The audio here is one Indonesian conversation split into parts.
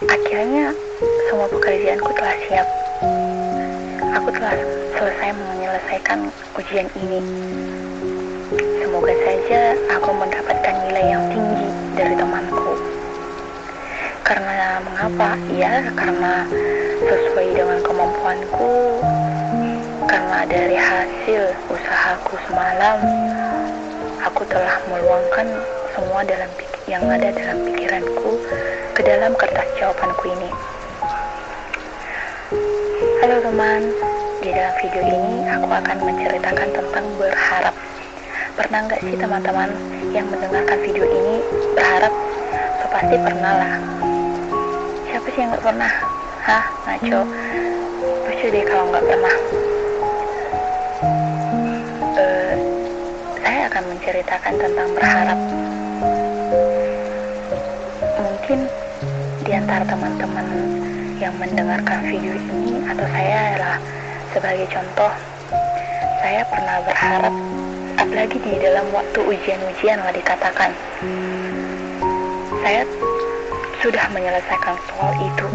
Akhirnya semua pekerjaanku telah siap. Aku telah selesai menyelesaikan ujian ini. Semoga saja aku mendapatkan nilai yang tinggi dari temanku. Karena mengapa? Ya, karena sesuai dengan kemampuanku. Karena dari hasil usahaku semalam, aku telah meluangkan semua yang ada dalam pikiranku ke dalam kertas jawabanku ini. Halo teman, di dalam video ini aku akan menceritakan tentang berharap. Pernah nggak sih teman-teman yang mendengarkan video ini berharap? So pasti pernah lah. Siapa sih yang nggak pernah? Hah, ngaco. Lucu deh kalau nggak pernah. Saya akan menceritakan tentang berharap. Mungkin di antara teman-teman yang mendengarkan video ini atau saya adalah sebagai contoh, saya pernah berharap, apalagi di dalam waktu ujian-ujian lah dikatakan, saya sudah menyelesaikan soal itu.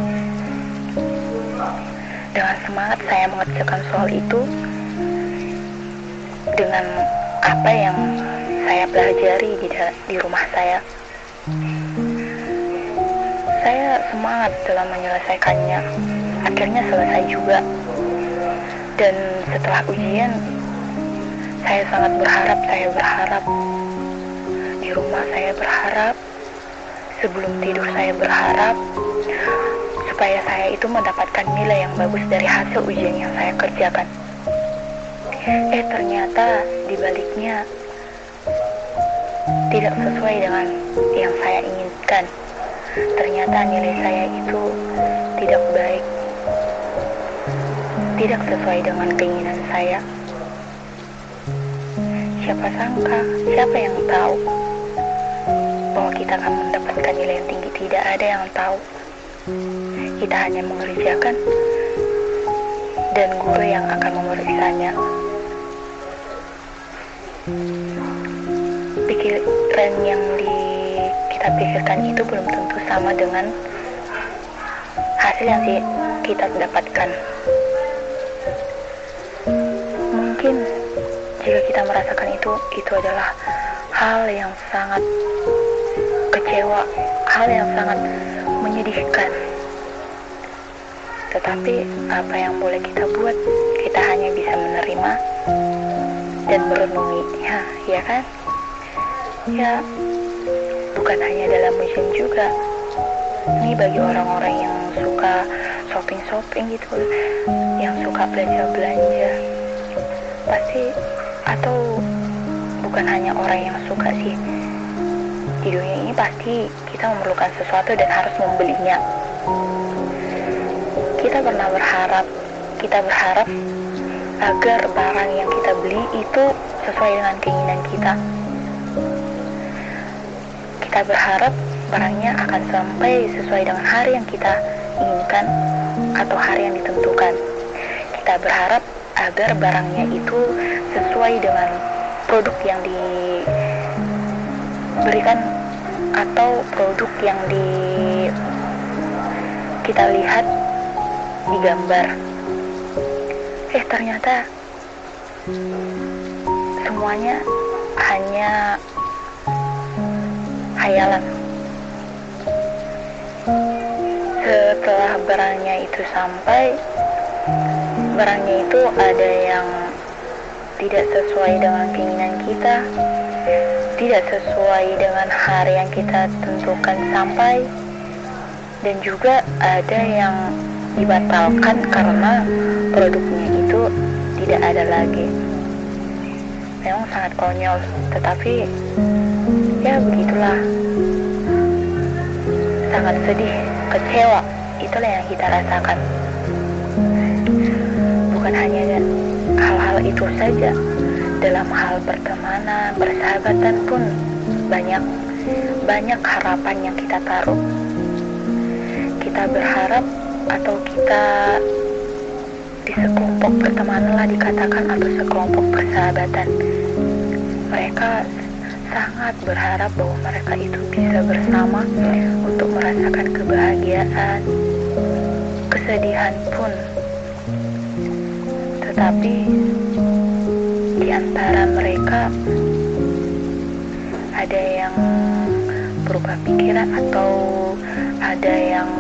Dengan semangat saya mengerjakan soal itu dengan apa yang saya pelajari di rumah saya. Saya semangat dalam menyelesaikannya. Akhirnya selesai juga. Dan setelah ujian, saya sangat berharap. Di rumah saya berharap, sebelum tidur saya berharap, supaya saya itu mendapatkan nilai yang bagus dari hasil ujian yang saya kerjakan. Ternyata dibaliknya tidak sesuai dengan yang saya inginkan. Ternyata nilai saya itu tidak baik, tidak sesuai dengan keinginan saya. Siapa sangka, siapa yang tahu bahwa kita akan mendapatkan nilai yang tinggi? Tidak ada yang tahu. Kita hanya mengerjakan dan guru yang akan memeriksanya. Pikiran yang kita pikirkan itu belum tentu sama dengan hasil yang kita dapatkan. Mungkin jika kita merasakan itu adalah hal yang sangat kecewa, hal yang sangat menyedihkan. Tetapi apa yang boleh kita buat? Kita hanya bisa menerima dan merenungi, ya kan? Ya, bukan hanya dalam ujian juga. Ini bagi orang-orang yang suka shopping gitu, yang suka belanja-belanja, pasti, atau bukan hanya orang yang suka sih. Di dunia ini pasti kita memerlukan sesuatu dan harus membelinya. Kita berharap agar barang yang kita beli itu sesuai dengan keinginan kita. Kita berharap barangnya akan sampai sesuai dengan hari yang kita inginkan atau hari yang ditentukan. Kita berharap agar barangnya itu sesuai dengan produk yang diberikan atau produk yang kita lihat di gambar. Ternyata semuanya hanya hayalan. Setelah barangnya itu sampai, barangnya itu ada yang tidak sesuai dengan keinginan kita, tidak sesuai dengan hari yang kita tentukan sampai, dan juga ada yang dibatalkan karena produknya itu tidak ada lagi. Memang sangat konyol, tetapi ya begitulah. Sangat sedih, kecewa, itulah yang kita rasakan. Bukan hanya hal-hal itu saja, dalam hal pertemanan, persahabatan pun banyak harapan yang kita taruh. Kita berharap atau kita di sekelompok pertemanan lah dikatakan, atau sekelompok persahabatan, mereka sangat berharap bahwa mereka itu bisa bersama untuk merayakan merasakan kebahagiaan, kesedihan pun. Tetapi di antara mereka ada yang berubah pikiran atau ada yang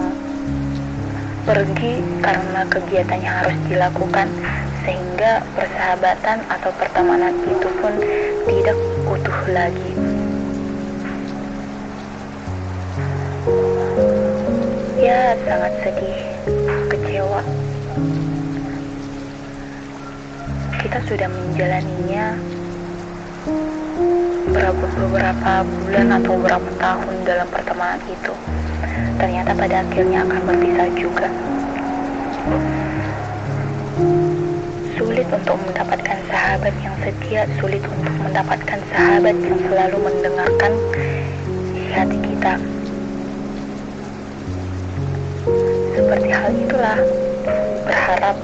pergi karena kegiatannya harus dilakukan, sehingga persahabatan atau pertemanan itu pun tidak utuh lagi. Ya, sangat sedih, kecewa. Kita sudah menjalaninya beberapa bulan atau beberapa tahun dalam pertemanan itu. Ternyata pada akhirnya akan berpisah juga. Sulit untuk mendapatkan sahabat yang setia, sulit untuk mendapatkan sahabat yang selalu mendengarkan hati kita. Seperti hal itulah, berharap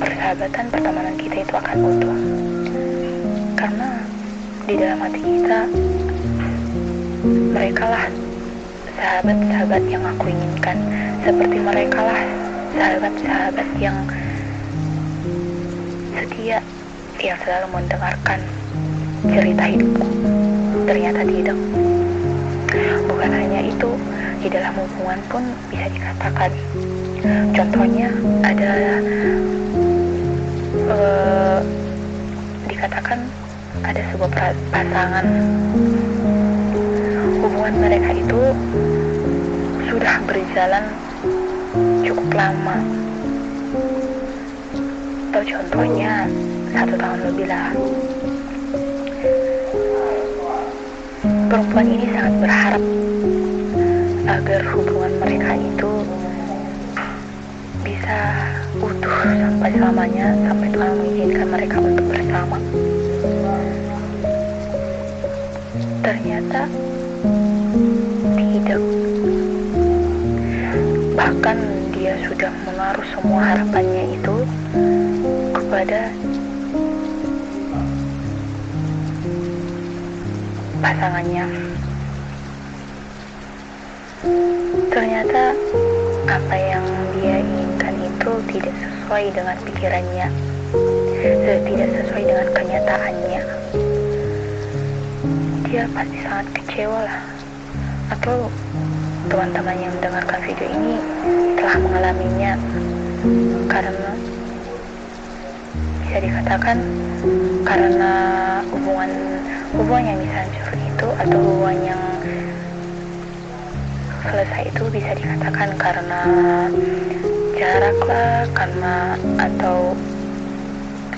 persahabatan pertemanan kita itu akan utuh. Karena di dalam hati kita, merekalah sahabat-sahabat yang aku inginkan. Seperti merekalah sahabat-sahabat yang setia, yang selalu mendengarkan cerita hidupku. Ternyata tidak. Bukan hanya itu, di dalam hubungan pun bisa dikatakan. Contohnya adalah dikatakan ada sebuah pasangan. Hubungan mereka itu sudah berjalan cukup lama. Atau contohnya 1 tahun lebih lah. Perempuan ini sangat berharap agar hubungan mereka itu bisa utuh sampai selamanya, sampai Tuhan mengizinkan mereka untuk bersama. Ternyata tidak. Bahkan dia sudah menaruh semua harapannya itu kepada pasangannya. Ternyata apa yang dia inginkan itu tidak sesuai dengan pikirannya, tidak sesuai dengan kenyataannya. Dia pasti sangat kecewa lah. Atau teman-teman yang mendengarkan video ini telah mengalaminya, karena bisa dikatakan karena hubungan yang bisa hancur itu, atau hubungan yang selesai itu bisa dikatakan karena jarak lah, karena atau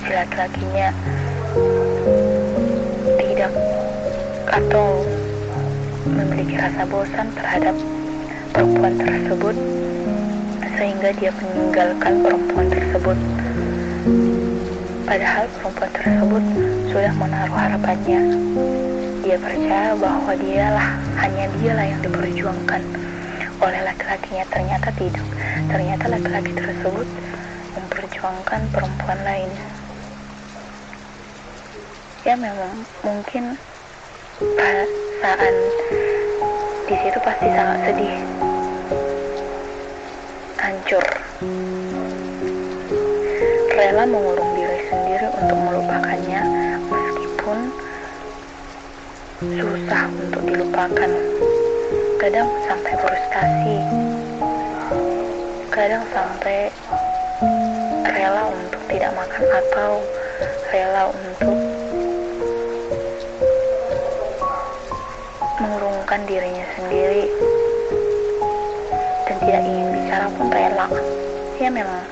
si laki-lakinya tidak atau memiliki rasa bosan terhadap perempuan tersebut, sehingga dia meninggalkan perempuan tersebut. Padahal perempuan tersebut sudah menaruh harapannya. Dia percaya bahwa hanya dialah yang diperjuangkan oleh laki-lakinya. Ternyata tidak. Ternyata laki-laki tersebut memperjuangkan perempuan lain. Ya, memang mungkin perasaan di situ pasti sangat sedih, hancur, rela mengurung diri sendiri untuk melupakannya, meskipun susah untuk dilupakan. Kadang sampai frustasi, kadang sampai rela untuk tidak makan atau rela untuk mengurungkan dirinya sendiri dan tidak ingin bicara pun rela. Ya, memang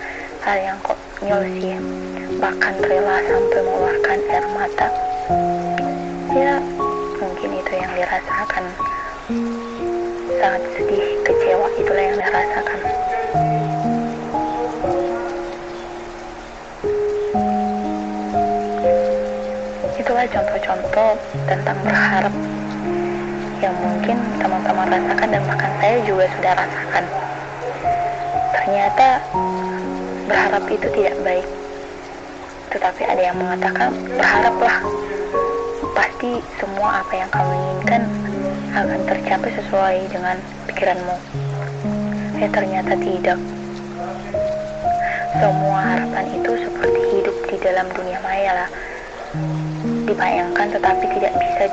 hal yang konyol sih, bahkan rela sampai mengeluarkan air mata. Ya, mungkin itu yang dirasakan. Sangat sedih, kecewa, itulah yang dirasakan. Itulah contoh-contoh tentang berharap yang mungkin teman-teman rasakan, dan bahkan saya juga sudah rasakan. Ternyata berharap itu tidak baik. Tetapi ada yang mengatakan, berharaplah, pasti semua apa yang kamu inginkan akan tercapai sesuai dengan pikiranmu. Ternyata tidak. Semua harapan itu seperti hidup di dalam dunia maya lah. Dibayangkan tetapi tidak bisa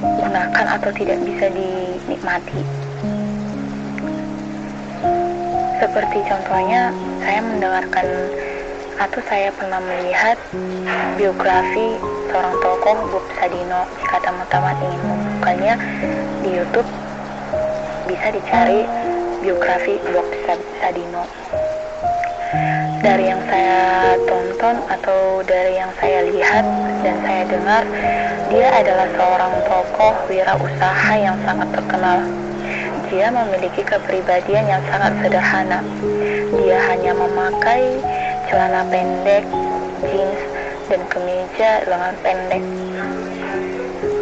digunakan atau tidak bisa dinikmati. Seperti contohnya, saya mendengarkan atau saya pernah melihat biografi seorang tokoh, Bob Sadino. Jika teman-teman ingin membukanya di YouTube, bisa dicari biografi Bob Sadino. Dari yang saya tonton atau dari yang saya lihat dan saya dengar, dia adalah seorang tokoh wirausaha yang sangat terkenal. Dia memiliki kepribadian yang sangat sederhana. Dia hanya memakai celana pendek, jeans, dan kemeja lengan pendek.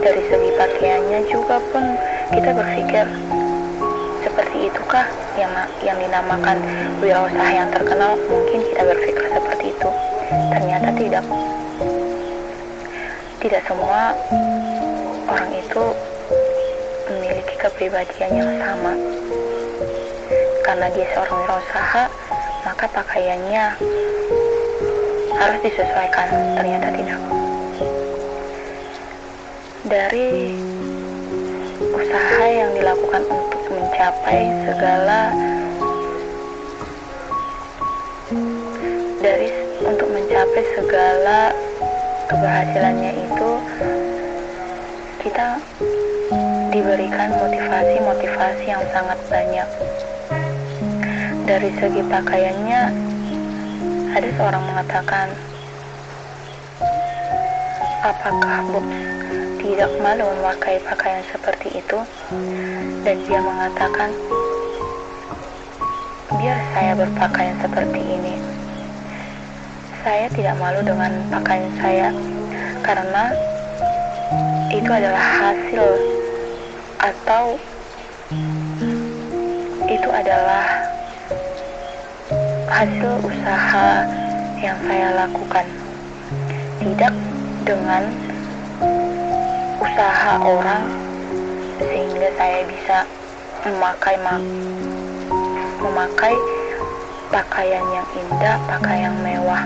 Dari segi pakaiannya juga pun kita berpikir, seperti itukah yang dinamakan wirausaha yang terkenal? Mungkin kita berpikir seperti itu. Ternyata tidak. Tidak semua orang itu memiliki kepribadian yang sama. Karena dia seorang wirausaha, maka pakaiannya harus disesuaikan. Ternyata tidak. Dari usaha yang dilakukan untuk mencapai segala keberhasilannya itu, kita diberikan motivasi yang sangat banyak. Dari segi pakaiannya, ada seorang mengatakan, apakah Bob tidak malu memakai pakaian seperti itu? Dan dia mengatakan, biar saya berpakaian seperti ini. Saya tidak malu dengan pakaian saya, karena itu adalah hasil atau itu adalah hasil usaha yang saya lakukan, tidak dengan usaha orang sehingga saya bisa memakai pakaian yang indah, pakaian yang mewah.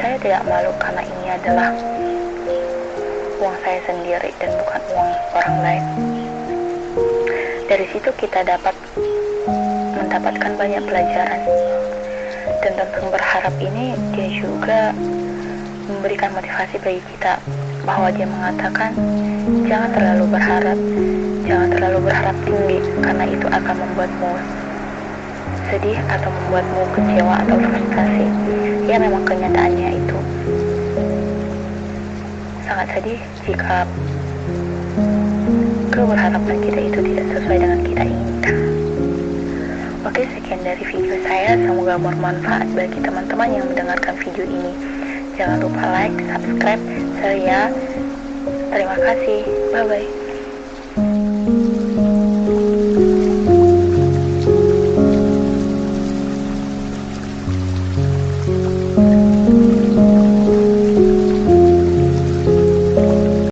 Saya tidak malu karena ini adalah uang saya sendiri dan bukan uang orang lain. Dari situ kita dapat mendapatkan banyak pelajaran. Dan tentang berharap ini, dia juga memberikan motivasi bagi kita, bahwa dia mengatakan, jangan terlalu berharap tinggi, karena itu akan membuatmu sedih atau membuatmu kecewa atau frustasi. Ya, memang kenyataannya itu sangat sedih jika keberharapan kita itu tidak sesuai dengan kita inginkan. Oke, sekian dari video saya. Semoga bermanfaat bagi teman-teman yang mendengarkan video ini. Jangan lupa like, subscribe, share ya. Terima kasih. Bye-bye.